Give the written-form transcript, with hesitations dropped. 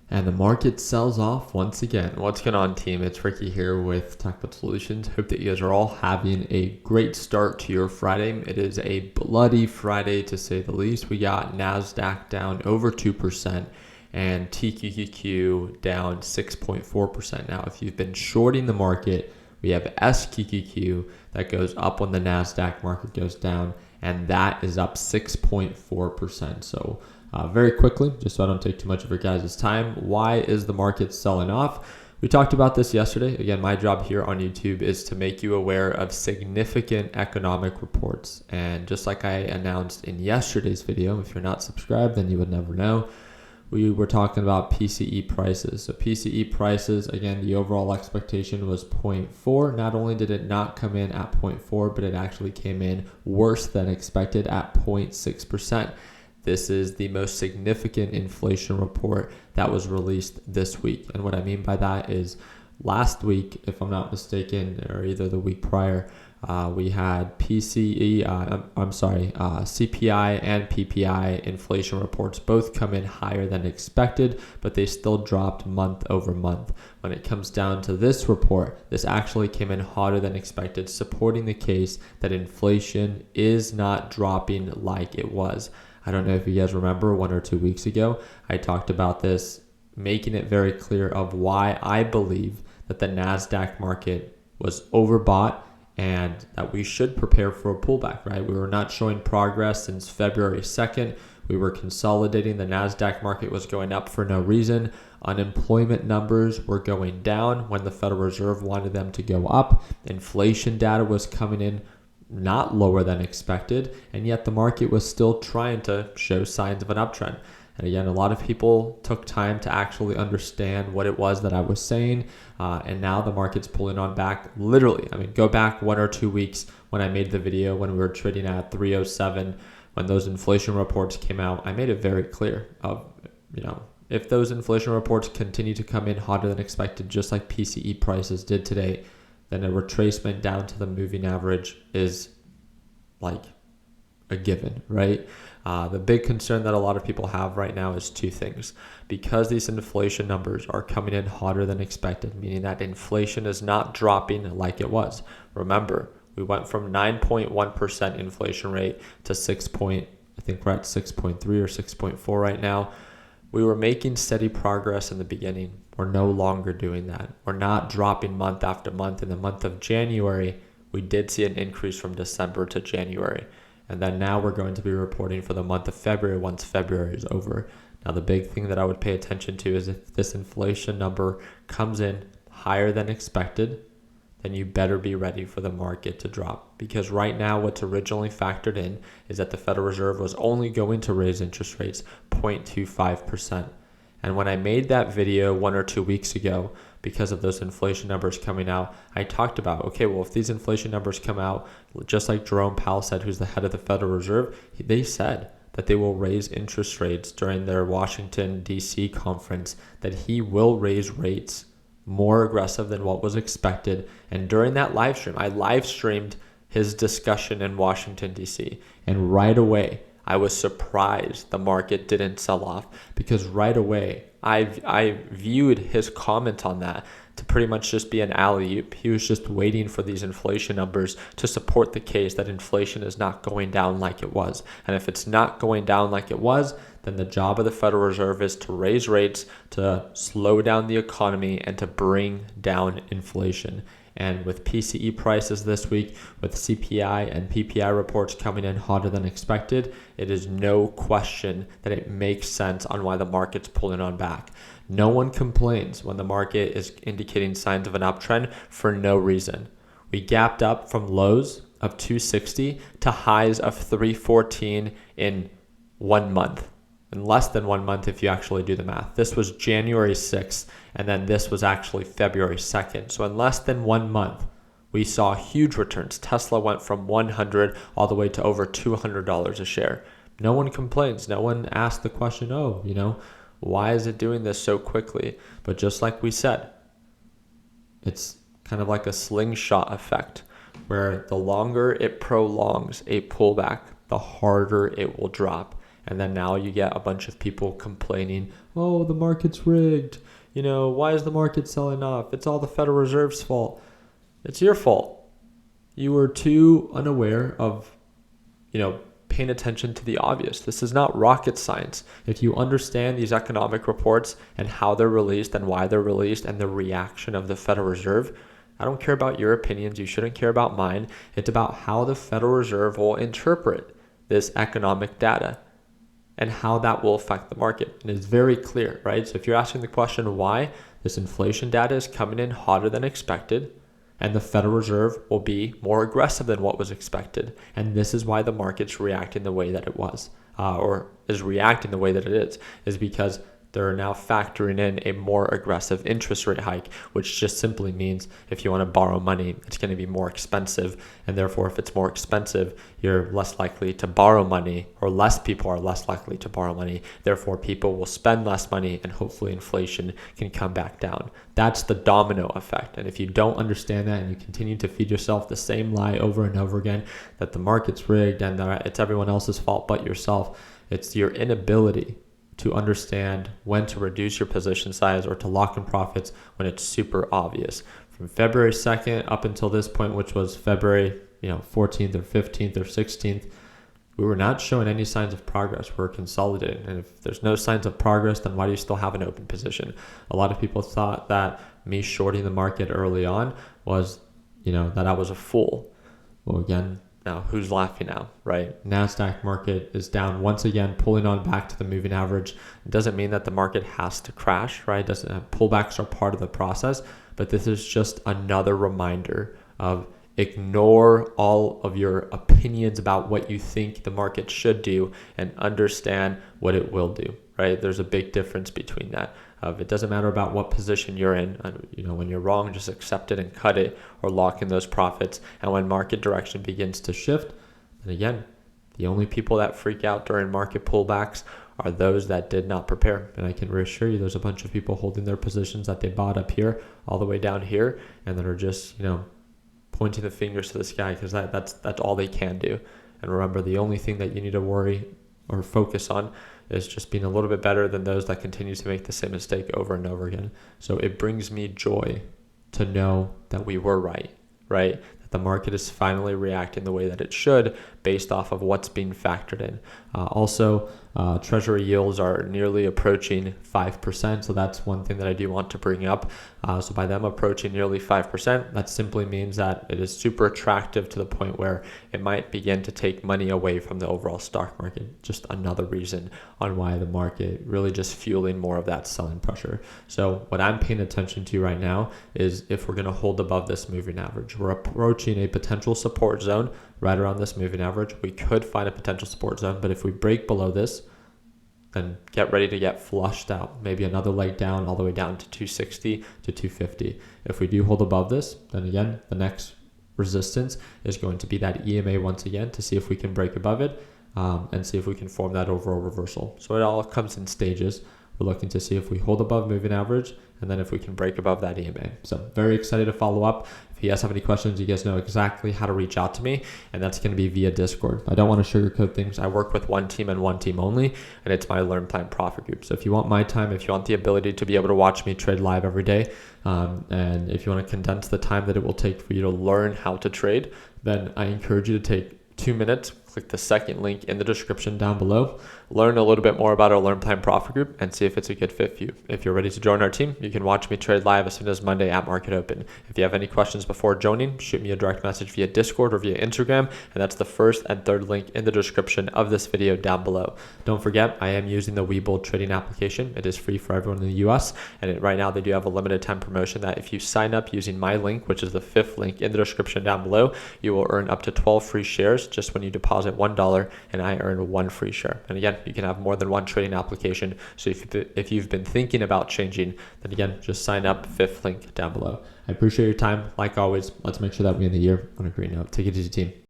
And the market sells off once again. What's going on, team? It's Ricky here with Technical Solutions. Hope that you guys are all having a great start to your Friday. It is a bloody Friday to say the least. We got NASDAQ down over 2% and TQQQ down 6.4%. Now, if you've been shorting the market, we have SQQQ that goes up when the NASDAQ market goes down, and that is up 6.4%. So very quickly, just so I don't take too much of your guys' time, why is the market selling off? We talked about this yesterday. Again, my job here on YouTube is to make you aware of significant economic reports. And just like I announced in yesterday's video, if you're not subscribed, then you would never know. We were talking about PCE prices. So PCE prices, again, the overall expectation was 0.4. Not only did it not come in at 0.4, but it actually came in worse than expected at 0.6%. This is the most significant inflation report that was released this week. And what I mean by that is last week, if I'm not mistaken, or either the week prior, we had CPI and PPI inflation reports both come in higher than expected, but they still dropped month over month. When it comes down to this report, this actually came in hotter than expected, supporting the case that inflation is not dropping like it was. I don't know if you guys remember 1 or 2 weeks ago, I talked about this, making it very clear of why I believe that the NASDAQ market was overbought and that we should prepare for a pullback, right? We were not showing progress since February 2nd. We were consolidating. The NASDAQ market was going up for no reason. Unemployment numbers were going down when the Federal Reserve wanted them to go up. Inflation data was coming in not lower than expected, and yet the market was still trying to show signs of an uptrend. And again, a lot of people took time to actually understand what it was that I was saying, and now the market's pulling on back. Literally, I mean, go back 1 or 2 weeks when I made the video when we were trading at 307, when those inflation reports came out. I made it very clear of, if those inflation reports continue to come in hotter than expected, just like PCE prices did today, then a retracement down to the moving average is like a given, right? The big concern that a lot of people have right now is two things. Because these inflation numbers are coming in hotter than expected, meaning that inflation is not dropping like it was. Remember, we went from 9.1% inflation rate to I think we're at 6.3 or 6.4 right now. We were making steady progress in the beginning. We're no longer doing that. We're not dropping month after month. In the month of January, we did see an increase from December to January. And then now we're going to be reporting for the month of February once February is over. Now, the big thing that I would pay attention to is if this inflation number comes in higher than expected, then you better be ready for the market to drop. Because right now, what's originally factored in is that the Federal Reserve was only going to raise interest rates 0.25%. And when I made that video 1 or 2 weeks ago, because of those inflation numbers coming out, I talked about, okay, well, if these inflation numbers come out, just like Jerome Powell said, who's the head of the Federal Reserve, they said that they will raise interest rates during their Washington, D.C. conference, that he will raise rates more aggressive than what was expected. And during that live stream, I live streamed his discussion in Washington, D.C. And right away, I was surprised the market didn't sell off, because right away, I viewed his comment on that to pretty much just be an alley-oop. He was just waiting for these inflation numbers to support the case that inflation is not going down like it was. And if it's not going down like it was, then the job of the Federal Reserve is to raise rates, to slow down the economy, and to bring down inflation. And with PCE prices this week, with CPI and PPI reports coming in hotter than expected, it is no question that it makes sense on why the market's pulling on back. No one complains when the market is indicating signs of an uptrend for no reason. We gapped up from lows of 260 to highs of 314 in 1 month. In less than 1 month if you actually do the math. This was January 6th, and then this was actually February 2nd. So in less than 1 month, we saw huge returns. Tesla went from $100 all the way to over $200 a share. No one complains. No one asked the question, why is it doing this so quickly? But just like we said, it's kind of like a slingshot effect, where the longer it prolongs a pullback, the harder it will drop. And then now you get a bunch of people complaining, oh, the market's rigged. Why is the market selling off? It's all the Federal Reserve's fault. It's your fault. You were too unaware of, paying attention to the obvious. This is not rocket science. If you understand these economic reports and how they're released and why they're released and the reaction of the Federal Reserve, I don't care about your opinions. You shouldn't care about mine. It's about how the Federal Reserve will interpret this economic data and how that will affect the market. And it's very clear, right? So if you're asking the question why this inflation data is coming in hotter than expected, and the Federal Reserve will be more aggressive than what was expected. And this is why the market's reacting the way that it was, or is reacting the way that it is because they're now factoring in a more aggressive interest rate hike, which just simply means if you want to borrow money, it's going to be more expensive. And therefore, if it's more expensive, you're less likely to borrow money, or less people are less likely to borrow money. Therefore, people will spend less money and hopefully inflation can come back down. That's the domino effect. And if you don't understand that and you continue to feed yourself the same lie over and over again, that the market's rigged and that it's everyone else's fault but yourself, it's your inability to understand when to reduce your position size or to lock in profits when it's super obvious. From February 2nd up until this point, which was February 14th or 15th or 16th, we were not showing any signs of progress. We're consolidating. And if there's no signs of progress, then why do you still have an open position? A lot of people thought that me shorting the market early on was, that I was a fool. Well, again, now, who's laughing now, right? NASDAQ market is down once again, pulling on back to the moving average. It doesn't mean that the market has to crash, right? Pullbacks are part of the process, but this is just another reminder of ignore all of your opinions about what you think the market should do and understand what it will do, right? There's a big difference between that. It doesn't matter about what position you're in. When you're wrong, just accept it and cut it or lock in those profits. And when market direction begins to shift, then again, the only people that freak out during market pullbacks are those that did not prepare. And I can reassure you, there's a bunch of people holding their positions that they bought up here all the way down here and that are just, pointing the fingers to the sky because that's all they can do. And remember, the only thing that you need to worry or focus on is just being a little bit better than those that continue to make the same mistake over and over again. So it brings me joy to know that we were right? That the market is finally reacting the way that it should based off of what's being factored in. Also, treasury yields are nearly approaching 5%. So that's one thing that I do want to bring up. So by them approaching nearly 5%, that simply means that it is super attractive to the point where it might begin to take money away from the overall stock market. Just another reason on why the market really just fueling more of that selling pressure. So what I'm paying attention to right now is if we're going to hold above this moving average. We're approaching a potential support zone right around this moving average. We could find a potential support zone, but if we break below this, then get ready to get flushed out. Maybe another leg down all the way down to 260 to 250. If we do hold above this, then again, the next resistance is going to be that EMA once again to see if we can break above it and see if we can form that overall reversal. So it all comes in stages. We're looking to see if we hold above moving average and then if we can break above that EMA. So very excited to follow up. If you guys have any questions, you guys know exactly how to reach out to me, and that's going to be via Discord. I don't want to sugarcoat things. I work with one team and one team only, and it's my Learn Plan Profit group. So if you want my time, if you want the ability to be able to watch me trade live every day, and if you want to condense the time that it will take for you to learn how to trade, then I encourage you to take 2 minutes, click the second link in the description down below, learn a little bit more about our Learn Plan Profit group and see if it's a good fit for you. If you're ready to join our team, you can watch me trade live as soon as Monday at market open. If you have any questions before joining, shoot me a direct message via Discord or via Instagram, and that's the first and third link in the description of this video down below. Don't forget, I am using the Webull trading application. It is free for everyone in the US, and right now they do have a limited time promotion that if you sign up using my link, which is the fifth link in the description down below, you will earn up to 12 free shares just when you deposit $1, and I earn 1 free share. And again, you can have more than one trading application. So if you've been thinking about changing, then again, just sign up, fifth link down below. I appreciate your time. Like always, let's make sure that we end the year on a green note. Take it easy, team.